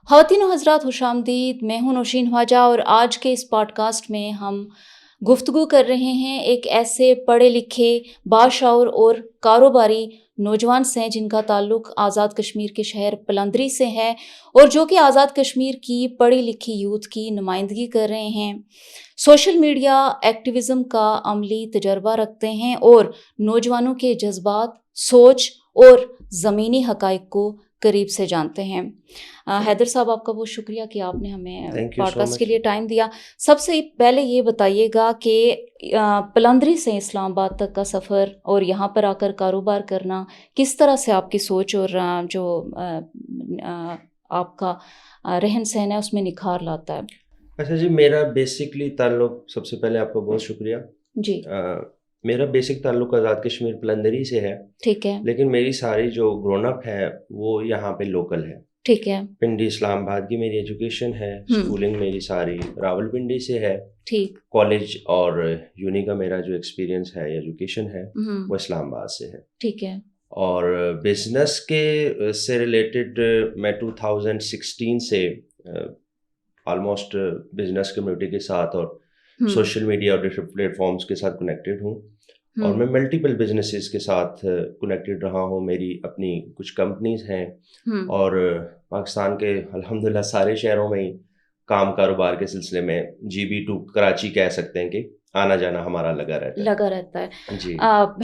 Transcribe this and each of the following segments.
خواتین و حضرات خوش آمدید. میں ہوں نوشین خواجہ اور آج کے اس پوڈ کاسٹ میں ہم گفتگو کر رہے ہیں ایک ایسے پڑھے لکھے باشعور اور کاروباری نوجوان سے جن کا تعلق آزاد کشمیر کے شہر پلندری سے ہے اور جو کہ آزاد کشمیر کی پڑھی لکھی یوتھ کی نمائندگی کر رہے ہیں. سوشل میڈیا ایکٹیویزم کا عملی تجربہ رکھتے ہیں اور نوجوانوں کے جذبات، سوچ اور زمینی حقائق کو قریب سے جانتے ہیں. حیدر صاحب، آپ کا بہت شکریہ کہ آپ نے ہمیں پوڈ کاسٹ کے لیے ٹائم دیا. سب سے پہلے یہ بتائیے گا کہ پلندری سے اسلام آباد تک کا سفر اور یہاں پر آ کر کاروبار کرنا کس طرح سے آپ کی سوچ اور جو آپ کا رہن سہن ہے اس میں نکھار لاتا ہے؟ اچھا جی، میرا بیسکلی تعلق، سب سے پہلے آپ کا بہت شکریہ جی. میرا بیسک تعلق آزاد کشمیر پلندری سے ہے. ٹھیک ہے. لیکن میری ساری جو گرون اپ ہے وہ یہاں پہ لوکل ہے. ٹھیک ہے. پنڈی اسلام آباد کی میری ایجوکیشن ہے. اسکولنگ میری ساری راول پنڈی سے ہے. ٹھیک. کالج اور یونی کا میرا جو ایکسپیرینس ہے، ایجوکیشن ہے، وہ اسلام آباد سے ہے. ٹھیک ہے. اور بزنس کے سے ریلیٹڈ میں 2016 سے آلموسٹ بزنس کمیونٹی کے ساتھ اور سوشل میڈیا اور ڈفرینٹ پلیٹ فارمس کے ساتھ کنیکٹڈ ہوں. اور میں ملٹیپل بزنسز کے ساتھ کنیکٹڈ رہا ہوں. میری اپنی کچھ کمپنیز ہیں اور پاکستان کے الحمدللہ سارے شہروں میں ہی کام کاروبار کے سلسلے میں GB to کراچی کہہ سکتے ہیں کہ آنا جانا ہمارا لگا رہتا ہے. جی.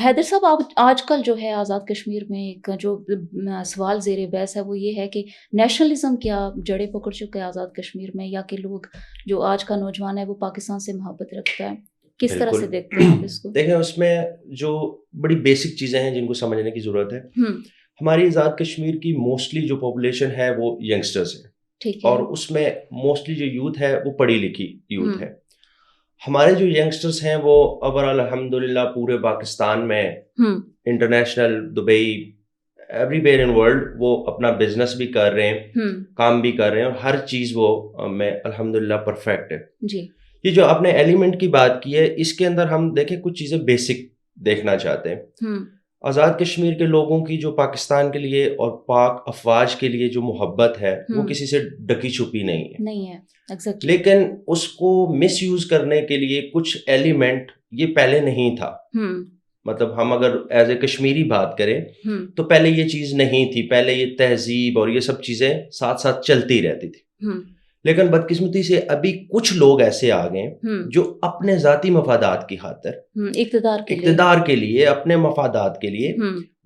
حیدر صاحب، آپ آج کل جو ہے آزاد کشمیر میں ایک جو سوال زیر بحث ہے وہ یہ ہے کہ نیشنلزم کیا جڑیں پکڑ چکا ہے آزاد کشمیر میں، یا کہ لوگ جو آج کا نوجوان ہے وہ پاکستان سے محبت رکھتا ہے؟ کس طرح سے دیکھتے ہیں آپ اس کو؟ دیکھیں، اس میں جو بڑی بیسک چیزیں ہیں جن کو سمجھنے کی ضرورت ہے. ہماری آزاد کشمیر کی موسٹلی جو پاپولیشن ہے وہ ینگسٹرز ہیں. ٹھیک ہے. اور اس میں موسٹلی جو یوتھ ہے وہ پڑھی لکھی یوتھ ہے. ہمارے جو ینگسٹرز ہیں وہ اوورآل الحمدللہ پورے پاکستان میں، international, Dubai, every where in world وہ اپنا بزنس بھی کر رہے ہیں، کام بھی کر رہے ہیں، اور ہر چیز وہ میں الحمدللہ پرفیکٹ ہے. جی. یہ جو آپ نے ایلیمنٹ کی بات کی ہے، اس کے اندر ہم دیکھیں کچھ چیزیں بیسک دیکھنا چاہتے ہیں. آزاد کشمیر کے لوگوں کی جو پاکستان کے لیے اور پاک افواج کے لیے جو محبت ہے وہ کسی سے ڈکی چھپی نہیں ہے. لیکن اس کو مس یوز کرنے کے لیے کچھ ایلیمنٹ یہ پہلے نہیں تھا. مطلب ہم اگر ایز اے کشمیری بات کریں تو پہلے یہ چیز نہیں تھی. پہلے یہ تہذیب اور یہ سب چیزیں ساتھ ساتھ چلتی رہتی تھی. لیکن بدقسمتی سے ابھی کچھ لوگ ایسے آ گئے جو اپنے ذاتی مفادات کی خاطر، اقتدار کے لیے، اپنے مفادات کے لیے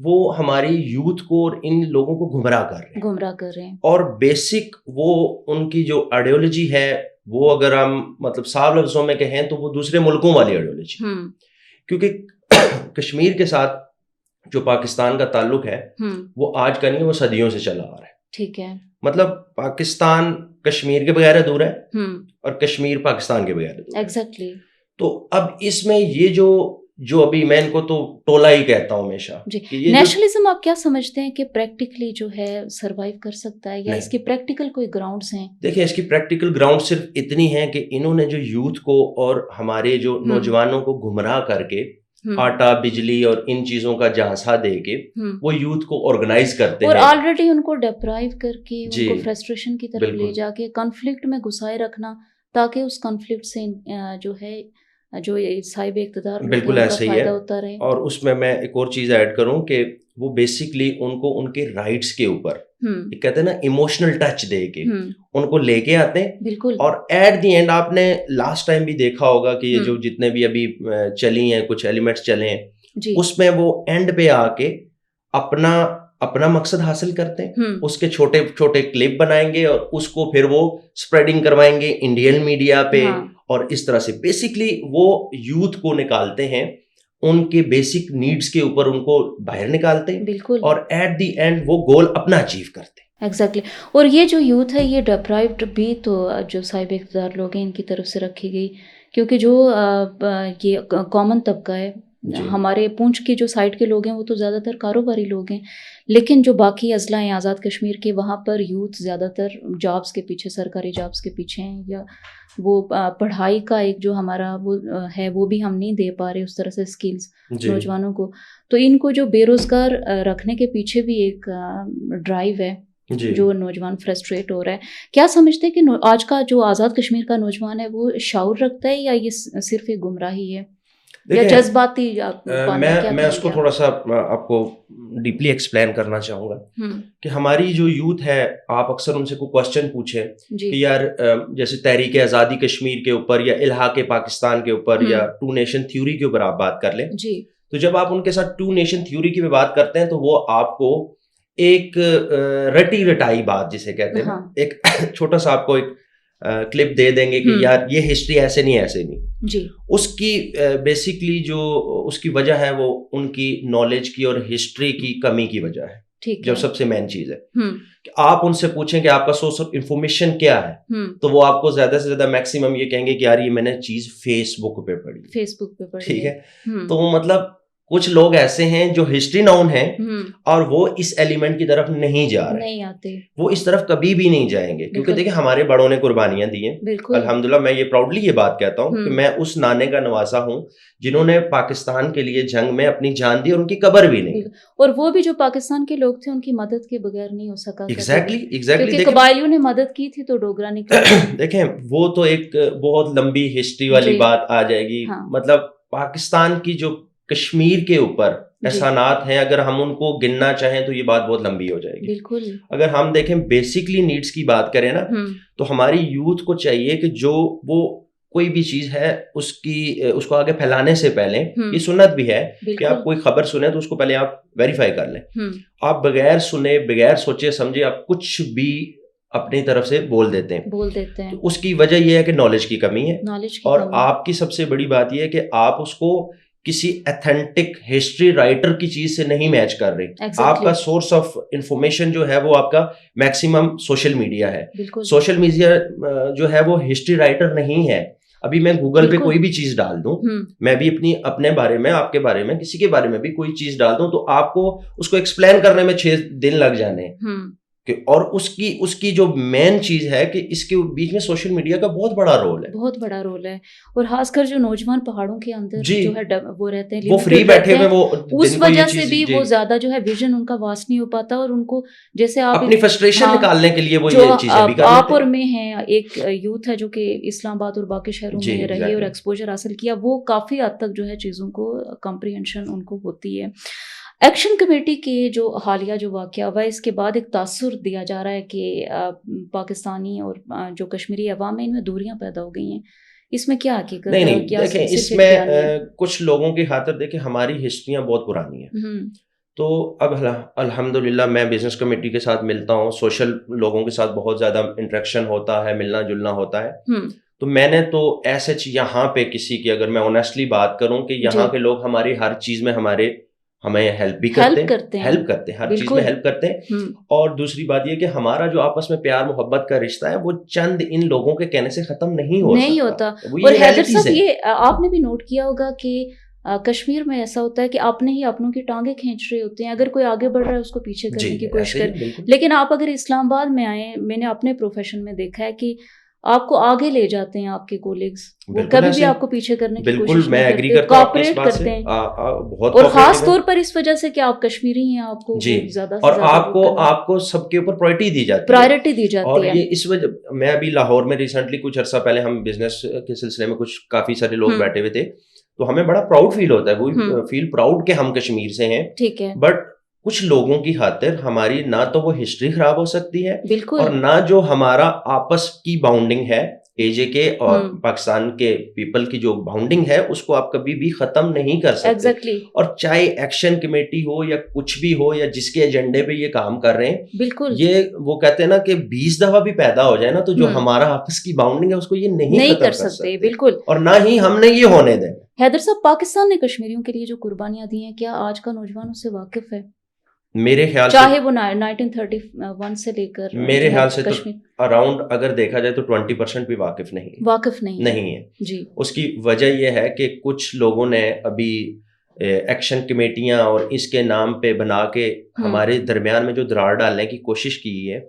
وہ ہماری یوتھ کو اور ان لوگوں کو گمراہ کر رہے ہیں. اور بیسک وہ ان کی جو آئیڈیالوجی ہے وہ اگر ہم مطلب صاف لفظوں میں کہیں تو وہ دوسرے ملکوں والی آئیڈیالوجی. کیونکہ کشمیر کے ساتھ جو پاکستان کا تعلق ہے وہ آج کا نہیں، وہ صدیوں سے چلا آ رہا ہے. ٹھیک ہے. مطلب پاکستان کشمیر کے بغیر ادھورا ہے اور کشمیر پاکستان کے بغیر ادھورا ہے. ایگزیکٹلی. تو اب اس میں یہ جو ابھی میں ان کو تو ٹولہ ہی کہتا ہوں ہمیشہ. نیشنلزم آپ کیا سمجھتے ہیں کہ پریکٹیکلی جو ہے سروائیو کر سکتا ہے، یا اس کے پریکٹیکل کوئی گراؤنڈز ہیں؟ دیکھیں، اس کی پریکٹیکل گراؤنڈ صرف اتنی ہیں کہ انہوں نے جو یوتھ کو اور ہمارے جو نوجوانوں کو گمراہ کر کے آٹا، بجلی اور ان چیزوں کا جھانسا دے کے وہ یوتھ کو آرگنائز کرتے ہیں، اور آلریڈی ان کو ڈپرائیو کر کے ان کو فرسٹریشن کی طرف لے جا کے کنفلکٹ میں گھسائے رکھنا، تاکہ اس کنفلکٹ سے جو ہے جو صاحب اقتدار بالکل ایسا ہی ہے. اور اس میں ایک اور چیز ایڈ کروں کہ وہ بیسکلی ان کو ان کے رائٹس کے اوپر کہتے ہیں نا ایموشنل ٹچ دے کے ان کو لے کے آتے ہیں. بالکل. اور ایٹ دی اینڈ آپ نے لاسٹ ٹائم بھی دیکھا ہوگا کہ یہ جو جتنے بھی ابھی چلی ہیں کچھ ایلیمنٹس چلے ہیں اس میں وہ اینڈ پہ آ کے اپنا مقصد حاصل کرتے ہیں. اس کے چھوٹے چھوٹے کلپ بنائیں گے اور اس کو پھر وہ اسپریڈنگ کروائیں گے انڈین میڈیا پہ، اور اس طرح سے بیسکلی وہ یوتھ کو نکالتے ہیں، ان کے بیسک نیڈز کے اوپر ان کو باہر نکالتے ہیں. بالکل. اور ایٹ دی اینڈ وہ گول اپنا اچیو کرتے ہیں. ایگزیکٹلی. اور یہ جو یوتھ ہے یہ ڈپرائیوڈ بھی تو جو صاحب اقتدار لوگ ہیں ان کی طرف سے رکھی گئی، کیونکہ جو یہ کامن طبقہ ہے، ہمارے پونچھ کی جو سائڈ کے لوگ ہیں وہ تو زیادہ تر کاروباری لوگ ہیں، لیکن جو باقی اضلاع ہیں آزاد کشمیر کے، وہاں پر یوتھ زیادہ تر جابس کے پیچھے، سرکاری جابس کے پیچھے ہیں، یا وہ پڑھائی کا ایک جو ہمارا وہ ہے وہ بھی ہم نہیں دے پا رہے اس طرح سے اسکلز نوجوانوں کو. تو ان کو جو بے روزگار رکھنے کے پیچھے بھی ایک ڈرائیو ہے جو نوجوان فرسٹریٹ ہو رہا ہے. کیا سمجھتے ہیں کہ آج کا جو آزاد کشمیر کا نوجوان ہے وہ شعور رکھتا ہے یا یہ صرف ایک گمراہی ہے یا جذباتی؟ میں اس کو تھوڑا سا آپ کو ڈیپلی ایکسپلین کرنا چاہوں گا کہ ہماری جو یوتھ ہے, آپ اکثر ان سے کوئی کوشچن پوچھیں کہ یار جیسے تحریک آزادی کشمیر کے اوپر یا الحاق پاکستان کے اوپر یا ٹو نیشن تھیوری کے اوپر آپ بات کر لیں, تو جب آپ ان کے ساتھ ٹو نیشن تھیوری کی بات کرتے ہیں تو وہ آپ کو ایک رٹی رٹائی بات جسے کہتے ہیں, ایک چھوٹا سا آپ کو ایک کلپ دے دیں گے کہ یار یہ ہسٹری ایسے نہیں ایسے نہیں جی. اس کی بیسکلی جو اس کی وجہ ہے وہ ان کی نالج کی اور ہسٹری کی کمی کی وجہ ہے, جو سب سے مین چیز ہے. کہ آپ ان سے پوچھیں کہ آپ کا سورس آف انفارمیشن کیا ہے, تو وہ آپ کو زیادہ سے زیادہ میکسیمم یہ کہیں گے کہ یار یہ میں نے چیز فیس بک پہ پڑھی, ٹھیک ہے. تو مطلب کچھ لوگ ایسے ہیں جو ہسٹری ناؤن ہیں اور وہ اس ایلیمنٹ کی طرف نہیں جا رہے, نہیں آتے, وہ اس طرف کبھی بھی نہیں جائیں گے, کیونکہ دیکھیں ہمارے بڑوں نے قربانیاں دی ہیں. الحمدللہ میں یہ پراؤڈلی یہ بات کہتا ہوں کہ میں اس نانے کا نواسا ہوں جنہوں نے پاکستان کے لیے جنگ میں اپنی جان دی اور ان کی قبر بھی نہیں, اور وہ بھی جو پاکستان کے لوگ تھے ان کی مدد کے بغیر نہیں ہو سکا. ایگزیکٹلی قبائلیوں نے مدد کی تھی تو ڈوگرا نکلا. دیکھیں وہ تو ایک بہت لمبی ہسٹری والی بات آ جائے گی. مطلب پاکستان کی جو کشمیر کے اوپر احسانات ہیں, اگر ہم ان کو گننا چاہیں تو یہ بات بہت لمبی ہو جائے گی. بالکل. اگر ہم دیکھیں بیسکلی نیڈس کی بات کریں نا, تو ہماری یوتھ کو چاہیے کہ جو وہ کوئی بھی چیز ہے اس کو آگے پھیلانے سے پہلے, یہ سنت بھی ہے کہ آپ کوئی خبر سنیں تو اس کو پہلے آپ ویریفائی کر لیں. آپ بغیر سنے بغیر سوچے سمجھے آپ کچھ بھی اپنی طرف سے بول دیتے ہیں. تو اس کی وجہ یہ ہے کہ نالج کی کمی ہے, اور آپ کی سب سے بڑی بات یہ ہے کہ آپ اس کو کسی ایتھینٹک ہسٹری رائٹر کی چیز سے نہیں میچ کر رہی. آپ کا سورس آف انفارمیشن جو ہے وہ آپ کا میکسیمم سوشل میڈیا ہے. سوشل میڈیا جو ہے وہ ہسٹری رائٹر نہیں ہے. ابھی میں گوگل پہ کوئی بھی چیز ڈال دوں, میں بھی اپنے بارے میں, آپ کے بارے میں, کسی کے بارے میں بھی کوئی چیز ڈال دوں, تو آپ کو اس کو ایکسپلین کرنے میں 6 دن لگ جانے. اور اس کی جو مین چیز ہے کہ اس کے بیچ میں سوشل میڈیا کا بہت بڑا رول ہے, اور خاص کر جو نوجوان پہاڑوں کے اندر جو ہے وہ رہتے ہیں, وہ فری بیٹھے ہوئے, وہ اس وجہ سے بھی وہ زیادہ جو ہے ویژن ان کا واسط نہیں ہو پاتا, اور ان کو جیسے آپ اپنی فرسٹریشن نکالنے کے لیے وہ یہ چیزیں بھی کر لیتے ہیں. آپ اور میں ہیں, ایک یوتھ ہے جو کہ اسلام آباد اور باقی شہروں میں رہی اور ایکسپوجر حاصل کیا, وہ کافی حد تک جو ہے چیزوں کو کمپریہنشن ان کو ہوتی ہے. ایکشن کمیٹی کے جو حالیہ جو واقعہ ہوا, اس کے بعد ایک تاثر دیا جا رہا ہے کہ پاکستانی اور جو کشمیری عوام ہے ان میں دوریاں پیدا ہو گئی ہیں. اس میں کیا حقیقت ہے؟ نہیں دیکھیں, اس میں کچھ لوگوں کی خاطر دیکھیں ہماری ہسٹریاں بہت پرانی ہیں. تو اب الحمدللہ میں بزنس کمیٹی کے ساتھ ملتا ہوں, سوشل لوگوں کے ساتھ بہت زیادہ انٹریکشن ہوتا ہے, ملنا جلنا ہوتا ہے. تو میں نے تو ایسے یہاں پہ کسی کی, اگر میں آنیسٹلی بات کروں کہ یہاں کے لوگ ہماری ہر چیز میں ہمیں ہیلپ بھی کرتے ہیں, ہر چیز میں ہیلپ کرتے ہیں. اور دوسری بات یہ کہ ہمارا جو آپس میں پیار محبت کا رشتہ ہے وہ چند ان لوگوں کے کہنے سے ختم نہیں ہوتا. اور حیدر صاحب, یہ آپ نے بھی نوٹ کیا ہوگا کہ کشمیر میں ایسا ہوتا ہے کہ اپنے ہی اپنوں کی ٹانگیں کھینچ رہے ہوتے ہیں, اگر کوئی آگے بڑھ رہا ہے اس کو پیچھے کرنے کی کوشش کریں. لیکن آپ اگر اسلام آباد میں آئیں, میں نے اپنے پروفیشن میں دیکھا ہے کہ آپ کو آگے لے جاتے ہیں آپ کے کولیگز, وہ کبھی بھی آپ کو پیچھے کرنے کی کوشش نہیں کرتے, کوآپریٹ کرتے ہیں. اور خاص طور پر اس وجہ سے کہ آپ کشمیری ہیں, آپ کو زیادہ سے زیادہ اور آپ کو سب کے اوپر پرائرٹی دی جاتی ہے. اور یہ اس وجہ, میں ابھی لاہور میں ریسنٹلی کچھ عرصہ پہلے ہم بزنس کے سلسلے میں کچھ کافی سارے لوگ بیٹھے ہوئے تھے, تو ہمیں بڑا پراؤڈ فیل ہوتا ہے, وہ فیل پراؤڈ کہ ہم کشمیر سے ہیں. ٹھیک ہے. بٹ کچھ لوگوں کی خاطر ہماری نہ تو وہ ہسٹری خراب ہو سکتی ہے, اور نہ جو ہمارا آپس کی باؤنڈنگ ہے اے جے کے اور پاکستان کے پیپل کی جو باؤنڈنگ ہے اس کو آپ کبھی بھی ختم نہیں کر سکتے. اور چاہے ایکشن کمیٹی ہو یا کچھ بھی ہو یا جس کے ایجنڈے پہ یہ کام کر رہے ہیں, بالکل یہ وہ کہتے ہیں نا کہ 20 دفعہ بھی پیدا ہو جائے نا تو جو ہمارا آپس کی باؤنڈنگ ہے اس کو یہ نہیں کر سکتے. بالکل. اور نہ ہی ہم نے یہ ہونے دیں. حیدر صاحب, پاکستان نے کشمیریوں کے لیے جو قربانیاں دی ہیں, کیا آج کا نوجوان اس سے واقف ہے؟ میرے خیال سے چاہے وہ 1931 سے لے کر میرے خیال سے تو اراؤنڈ اگر دیکھا جائے تو 20% بھی واقف نہیں ہے. جی. اس کی وجہ یہ ہے کہ کچھ لوگوں نے ابھی ایکشن کمیٹیاں اور اس کے نام پہ بنا کے ہمارے درمیان میں جو دراڑ ڈالنے کی کوشش کی ہے.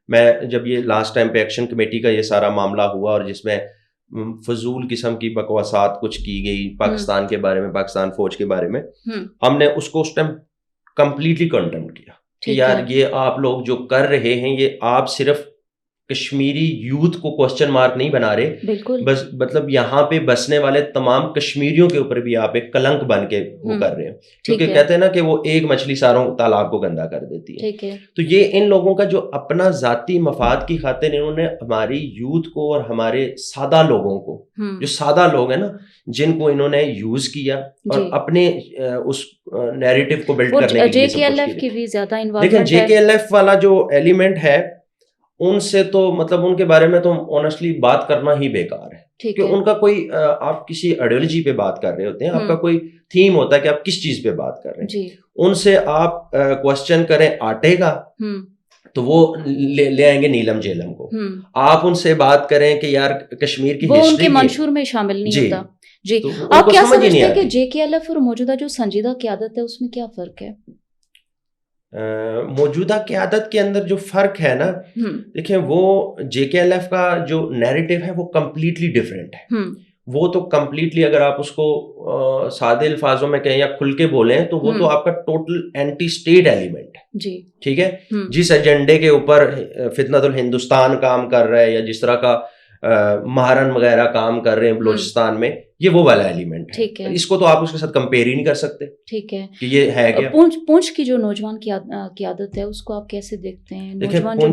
میں جب یہ لاسٹ ٹائم پہ ایکشن کمیٹی کا یہ سارا معاملہ ہوا اور جس میں فضول قسم کی بکواسات کچھ کی گئی پاکستان کے بارے میں, پاکستان فوج کے بارے میں, ہم نے اس کو اس ٹائم کمپلیٹلی کنڈم کیا. کہ یار یہ آپ لوگ جو کر رہے ہیں یہ آپ صرف کشمیری یوتھ کو کوسچن مارک نہیں بنا رہے, بالکل, بس مطلب یہاں پہ بسنے والے تمام کشمیریوں کے اوپر بھی آپ ایک کلنک بن کے وہ کر رہے ہیں, کیونکہ کہتے ہیں نا کہ وہ ایک مچھلی ساروں تالاب کو گندا کر دیتی ہے. تو یہ ان لوگوں کا جو اپنا ذاتی مفاد کی خاطر انہوں نے ہماری یوتھ کو اور ہمارے سادہ لوگوں کو, جو سادہ لوگ ہیں نا, جن کو انہوں نے یوز کیا اور اپنے اس نیریٹو کو بلڈ کرنے کے لیے. دیکھیں جے کے ایل ایف والا جو ایلیمنٹ ہے ان سے تو مطلب ان کے بارے میں تو آنیسٹلی بات کرنا ہی بیکار ہے, کہ ان کا کوئی آپ کسی آئیڈیالوجی پہ بات کر رہے ہوتے ہیں, آپ کا کوئی تھیم ہوتا ہے کہ آپ کس چیز پہ بات کر رہے ہیں. ان سے آپ کوسچن کریں آٹے کا تو وہ لے آئیں گے نیلم جیلم کو. آپ ان سے بات کریں کہ یار کشمیر کی وہ ان کے منشور میں شامل نہیں ہوتا. جی, آپ کیا سمجھتے ہیں کہ جے کے ایل ایف اور موجودہ جو سنجیدہ قیادت ہے اس میں کیا فرق ہے؟ موجودہ قیادت کے اندر جو فرق ہے نا, دیکھیں وہ جے کے ایل ایف کا جو نیریٹو ہے وہ کمپلیٹلی ڈفرینٹ ہے. وہ تو کمپلیٹلی اگر آپ اس کو سادے الفاظوں میں کہیں یا کھل کے بولیں تو وہ تو آپ کا ٹوٹل اینٹی اسٹیٹ ایلیمنٹ ہے. جی ٹھیک ہے, جس ایجنڈے کے اوپر فتنۃ الہندوستان کام کر رہا ہے یا جس طرح کا مہارن وغیرہ کام کر رہے ہیں بلوچستان میں, یہ وہ والا ایلیمنٹ ہے. اس کو تو آپ اس کے ساتھ کمپیئر ہی نہیں کر سکتے. ٹھیک ہے, کہ یہ ہے کیا. پونچھ کی جو نوجوان قیادت ہے اس کو آپ کیسے دیکھتے ہیں؟ نوجوان جو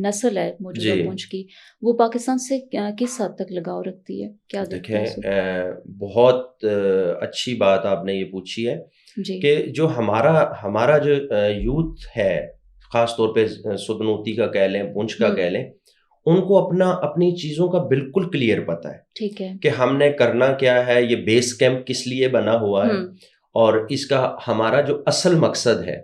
نسل ہے موجودہ پونچھ کی, وہ پاکستان سے کس حد تک لگاؤ رکھتی ہے؟ کیا دیکھیں بہت اچھی بات آپ نے یہ پوچھی ہے کہ جو ہمارا جو یوتھ ہے, خاص طور پہ سدنوتی کا کہہ لیں, پونچھ کا کہہ لیں, ان کو اپنی چیزوں کا بالکل کلیئر پتا ہے. ٹھیک ہے, کہ ہم نے کرنا کیا ہے, یہ بیس کیمپ کس لیے بنا ہوا ہے, اور اس کا ہمارا جو اصل مقصد ہے,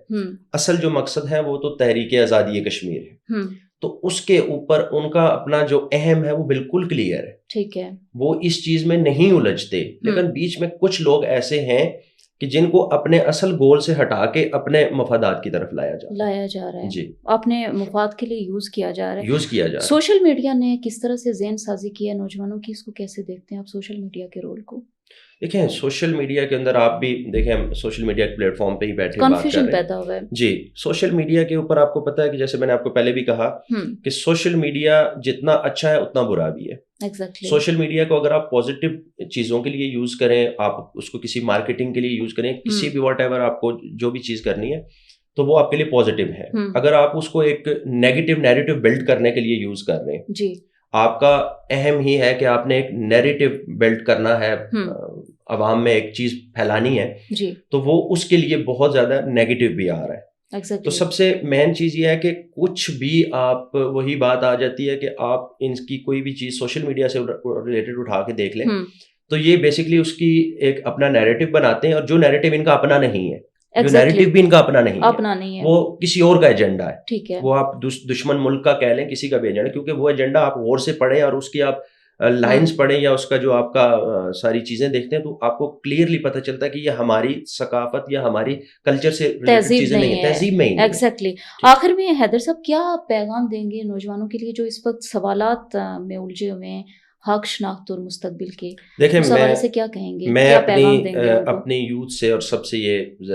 اصل جو مقصد ہے وہ تو تحریک آزادی کشمیر ہے. تو اس کے اوپر ان کا اپنا جو اہم ہے وہ بالکل کلیئر ہے. ٹھیک ہے, وہ اس چیز میں نہیں الجھتے. لیکن بیچ میں کچھ لوگ ایسے ہیں کہ جن کو اپنے اصل گول سے ہٹا کے اپنے مفادات کی طرف لایا جا رہا ہے. جی, اپنے مفاد کے لیے یوز کیا جا رہا ہے. ہے. سوشل میڈیا نے کس طرح سے ذہن سازی کی ہے نوجوانوں کی, اس کو کیسے دیکھتے ہیں آپ سوشل میڈیا کے رول کو؟ دیکھیں سوشل میڈیا کے اندر آپ بھی دیکھیں, ہم سوشل میڈیا کے پلیٹ فارم پہ ہی بیٹھے کنفیوژن پیدا ہوا ہے. جی, سوشل میڈیا کے اوپر آپ کو پتا ہے کہ جیسے میں نے آپ کو پہلے بھی کہا کہ سوشل میڈیا جتنا اچھا ہے اتنا برا بھی ہے. سوشل میڈیا کو اگر آپ پازیٹیو چیزوں کے لیے یوز کریں, آپ اس کو کسی مارکیٹنگ کے لیے یوز کریں, کسی بھی واٹ ایور آپ کو جو بھی چیز کرنی ہے تو وہ آپ کے لیے پازیٹیو ہے. اگر آپ اس کو ایک نیگیٹو نیریٹو بلڈ کرنے کے لیے یوز کر رہے ہیں, آپ کا اہم ہی ہے کہ آپ نے ایک نیریٹو بلڈ کرنا ہے, عوام میں ایک چیز پھیلانی ہے, تو وہ اس کے لیے بہت زیادہ نیگیٹو بھی آ رہا ہے. تو سب سے مین چیز یہ ہے کہ کچھ بھی آپ, وہی بات آ جاتی ہے کہ آپ ان کی کوئی بھی چیز سوشل میڈیا سے ریلیٹڈ اٹھا کے دیکھ لیں تو یہ بیسکلی اس کی ایک اپنا نیریٹو بناتے ہیں, اور جو نیریٹو ان کا اپنا نہیں ہے, جو نیریٹو بھی ان کا اپنا نہیں ہے, وہ کسی اور کا ایجنڈا ہے. وہ آپ دشمن ملک کا کہہ لیں, کسی کا بھی ایجنڈا, کیونکہ وہ ایجنڈا آپ غور سے پڑھیں اور اس کی آپ لائنز پڑھیں یا اس کا جو آپ کا ساری چیزیں دیکھتے ہیں تو آپ کو کلیئرلی پتہ چلتا ہے کہ یہ ہماری ثقافت یا ہماری کلچر سے چیزیں نہیں ہیں, تہذیب میں ہی. ایگزیکٹلی. آخر میں حیدر صاحب کیا پیغام دیں گے نوجوانوں کے لیے جو اس وقت سوالات میں الجھے ہوئے ہیں حق شناخت اور مستقبل کے؟ دیکھیں سے کیا کہیں گے, میں اپنی یوتھ سے اور سب سے یہ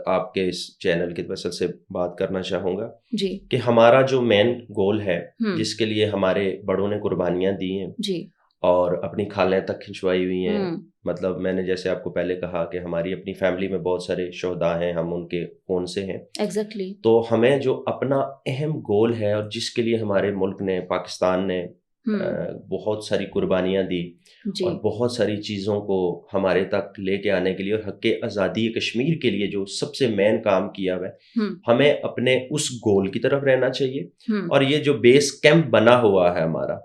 آپ کے اس چینل کے وسیلے سے بات کرنا چاہوں گا جی کہ ہمارا جو مین گول ہے جس کے لیے ہمارے بڑوں نے قربانیاں دی ہیں جی اور اپنی کھالیں تک کھنچوائی ہوئی ہیں, مطلب میں نے جیسے آپ کو پہلے کہا کہ ہماری اپنی فیملی میں بہت سارے شہداء ہیں, ہم ان کے خون سے ہیں. ایگزیکٹلی. تو ہمیں جو اپنا اہم گول ہے اور جس کے لیے ہمارے ملک نے, پاکستان نے بہت ساری قربانیاں دی اور بہت ساری چیزوں کو ہمارے تک لے کے آنے کے لیے, اور حق آزادی کشمیر کے لیے جو سب سے مین کام کیا ہوا ہے, ہمیں اپنے اس گول کی طرف رہنا چاہیے. اور یہ جو بیس کیمپ بنا ہوا ہے ہمارا,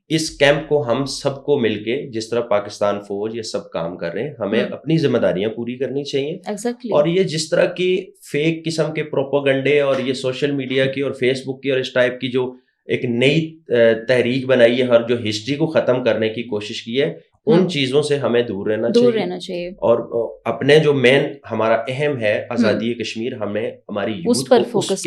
اس کیمپ کو ہم سب کو مل کے, جس طرح پاکستان فوج یہ سب کام کر رہے ہیں, ہمیں اپنی ذمہ داریاں پوری کرنی چاہیے. اور یہ جس طرح کی فیک قسم کے پروپیگنڈے اور یہ سوشل میڈیا کی اور فیس بک کی اور اس ٹائپ کی جو ایک نئی تحریک بنائی ہے اور جو ہسٹری کو ختم کرنے کی کوشش کی ہے, ان چیزوں سے ہمیں دور رہنا چاہیے. اور اپنے جو مین ہمارا اہم ہے آزادی کشمیر, ہمیں ہماری اس پر فوکس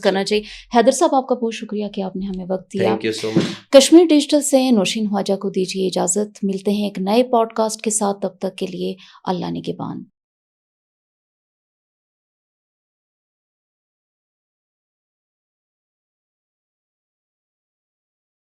کرنا چاہیے. حیدر صاحب آپ کا بہت شکریہ کہ آپ نے ہمیں وقت دیا. Thank you so much. Kashmir digital سے نوشین خواجہ کو دیجیے اجازت, ملتے ہیں ایک نئے پوڈ کاسٹ کے ساتھ, تب تک کے لیے اللہ نگہبان.